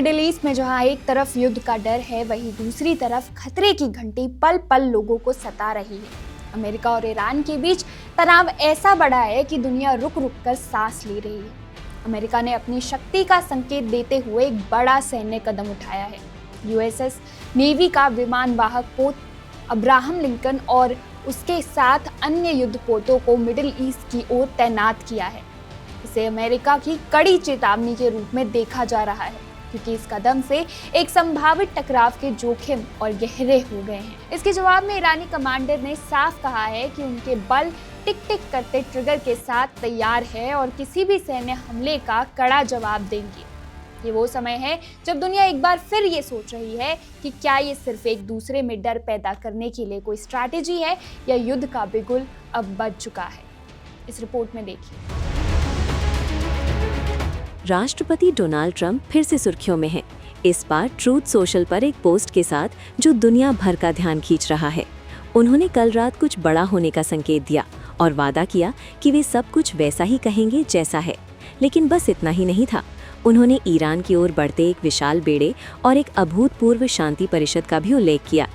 Middle east में जहां एक तरफ युद्ध का डर है, वहीं दूसरी तरफ खतरे की घंटी पल पल लोगों को सता रही है। अमेरिका और ईरान के बीच तनाव ऐसा बढ़ा है कि दुनिया रुक रुक कर सांस ले रही है। अमेरिका ने अपनी शक्ति का संकेत देते हुए एक बड़ा सैन्य कदम उठाया है। यूएसएस नेवी का विमान वाहक पोत अब्राहम लिंकन और उसके 7 अन्य युद्धपोतों को मिडिल ईस्ट की ओर तैनात किया है। इसे अमेरिका की कड़ी चेतावनी के रूप में देखा जा रहा है, क्योंकि इस कदम से एक संभावित टकराव के जोखिम और गहरे हो गए हैं। इसके जवाब में ईरानी कमांडर ने साफ कहा है कि उनके बल टिक टिक करते ट्रिगर के साथ तैयार है और किसी भी सैन्य हमले का कड़ा जवाब देंगे। ये वो समय है जब दुनिया एक बार फिर ये सोच रही है कि क्या ये सिर्फ एक दूसरे में डर पैदा करने के लिए कोई स्ट्रैटेजी है या युद्ध का बिगुल अब बज चुका है। इस रिपोर्ट में देखिए। राष्ट्रपति डोनाल्ड ट्रंप फिर से सुर्खियों में हैं। इस बार ट्रूथ सोशल पर एक पोस्ट के साथ जो दुनिया भर का ध्यान खींच रहा है। उन्होंने कल रात कुछ बड़ा होने का संकेत दिया और वादा किया कि वे सब कुछ वैसा ही कहेंगे जैसा है। लेकिन बस इतना ही नहीं था, उन्होंने ईरान की ओर बढ़ते एक विशाल बेड़े और एक अभूतपूर्व शांति परिषद का भी उल्लेख किया।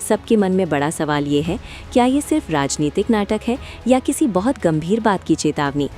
सबके मन में बड़ा सवाल ये है, क्या ये सिर्फ राजनीतिक नाटक है या किसी बहुत गंभीर बात की चेतावनी?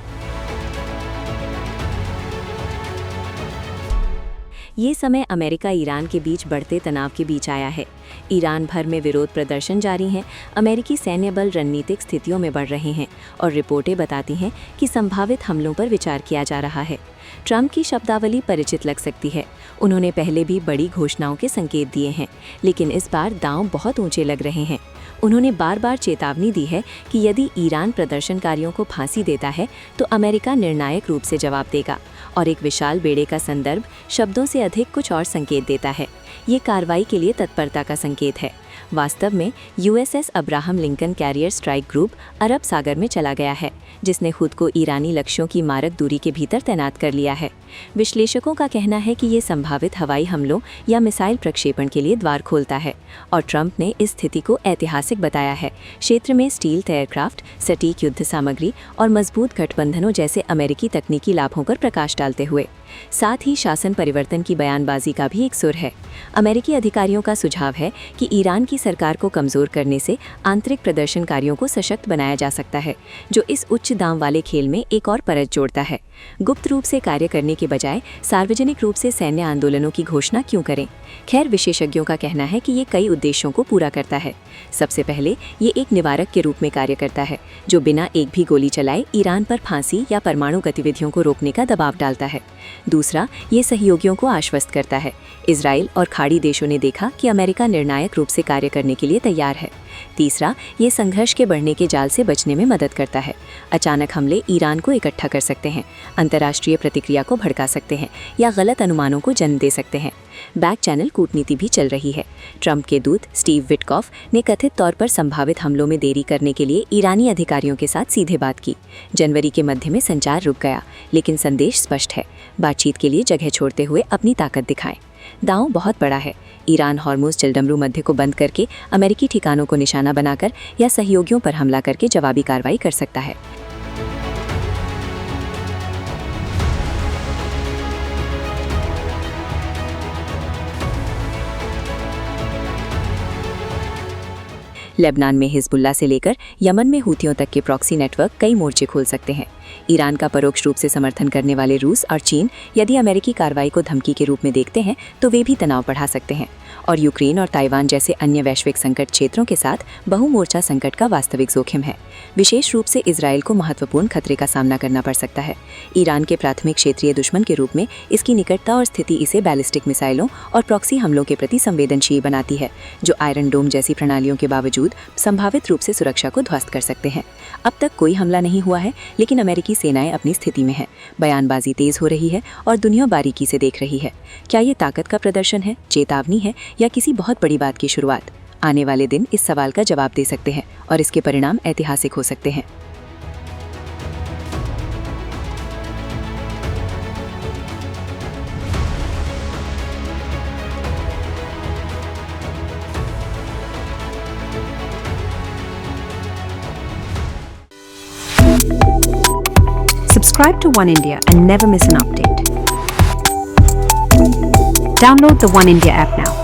ये समय अमेरिका ईरान के बीच बढ़ते तनाव के बीच आया है। ईरान भर में विरोध प्रदर्शन जारी हैं, अमेरिकी सैन्य बल रणनीतिक स्थितियों में बढ़ रहे हैं और रिपोर्टें बताती हैं कि संभावित हमलों पर विचार किया जा रहा है। ट्रंप की शब्दावली परिचित लग सकती है। उन्होंने पहले भी बड़ी घोषणाओं के संकेत दिए हैं, लेकिन इस बार दांव बहुत ऊंचे लग रहे हैं। उन्होंने बार बार चेतावनी दी है कि यदि ईरान प्रदर्शनकारियों को फांसी देता है तो अमेरिका निर्णायक रूप से जवाब देगा। और एक विशाल बेड़े का संदर्भ शब्दों से अधिक कुछ और संकेत देता है। ये कार्रवाई के लिए तत्परता का संकेत है। वास्तव में USS Abraham Lincoln carrier strike group अरब सागर में चला गया है, जिसने खुद को ईरानी लक्ष्यों की मारक दूरी के भीतर तैनात कर लिया है। विश्लेषकों का कहना है कि ये संभावित हवाई हमलों या मिसाइल प्रक्षेपण के लिए द्वार खोलता है और ट्रंप ने इस स्थिति को ऐतिहासिक बताया है। क्षेत्र में स्टील्थ एयरक्राफ्ट, सटीक युद्ध सामग्री और मजबूत गठबंधनों जैसे अमेरिकी तकनीकी लाभों पर प्रकाश डालते हुए साथ ही शासन परिवर्तन की बयानबाजी का भी एक सुर है। अमेरिकी अधिकारियों का सुझाव है कि ईरान की सरकार को कमजोर करने से आंतरिक प्रदर्शनकारियों को सशक्त बनाया जा सकता है, जो इस उच्च दाम वाले खेल में एक और परत जोड़ता है। गुप्त रूप से कार्य करने के बजाय सार्वजनिक रूप से सैन्य आंदोलनों की घोषणा क्यों करें? खैर, विशेषज्ञों का कहना है कि ये कई उद्देश्यों को पूरा करता है। सबसे पहले ये एक निवारक के रूप में कार्य करता है, जो बिना एक भी गोली चलाए ईरान पर फांसी या परमाणु गतिविधियों को रोकने का दबाव डालता है। दूसरा, ये सहयोगियों को आश्वस्त करता है। इजराइल और खाड़ी देशों ने देखा कि अमेरिका निर्णायक रूप से कार्य करने के लिए तैयार है। तीसरा, ये संघर्ष के बढ़ने के जाल से बचने में मदद करता है। अचानक हमले ईरान को इकट्ठा कर सकते हैं, अंतर्राष्ट्रीय प्रतिक्रिया को भड़का सकते हैं या गलत अनुमानों को जन्म दे सकते हैं। बैक चैनल कूटनीति भी चल रही है। ट्रंप के दूत स्टीव विटकॉफ ने कथित तौर पर संभावित हमलों में देरी करने के लिए ईरानी अधिकारियों के साथ सीधे बात की। जनवरी के मध्य में संचार रुक गया, लेकिन संदेश स्पष्ट है, बातचीत के लिए जगह छोड़ते हुए अपनी ताकत दिखाएं। दांव बहुत बड़ा है। ईरान हॉर्मुज़ जलडमरू मध्य को बंद करके अमेरिकी ठिकानों को निशाना बनाकर या सहयोगियों पर हमला करके जवाबी कार्रवाई कर सकता है। लेबनान में हिजबुल्ला से लेकर यमन में हूथियों तक के प्रॉक्सी नेटवर्क कई मोर्चे खोल सकते हैं। ईरान का परोक्ष रूप से समर्थन करने वाले रूस और चीन यदि अमेरिकी कार्रवाई को धमकी के रूप में देखते हैं तो वे भी तनाव बढ़ा सकते हैं। और यूक्रेन और ताइवान जैसे अन्य वैश्विक संकट क्षेत्रों के साथ बहुमोर्चा संकट का वास्तविक जोखिम है। विशेष रूप से इजराइल को महत्वपूर्ण खतरे का सामना करना पड़ सकता है। ईरान के प्राथमिक क्षेत्रीय दुश्मन के रूप में इसकी निकटता और स्थिति इसे बैलिस्टिक मिसाइलों और प्रॉक्सी हमलों के प्रति संवेदनशील बनाती है, जो आयरन डोम जैसी प्रणालियों के बावजूद संभावित रूप से सुरक्षा को ध्वस्त कर सकते हैं। अब तक कोई हमला नहीं हुआ है, लेकिन अमेरिकी सेनाएं अपनी स्थिति में है। बयानबाजी तेज हो रही है और दुनिया बारीकी से देख रही है। क्या ये ताकत का प्रदर्शन है, चेतावनी है या किसी बहुत बड़ी बात की शुरुआत? आने वाले दिन इस सवाल का जवाब दे सकते हैं और इसके परिणाम ऐतिहासिक हो सकते हैं। Subscribe to One India and never miss an update. Download the One India app now.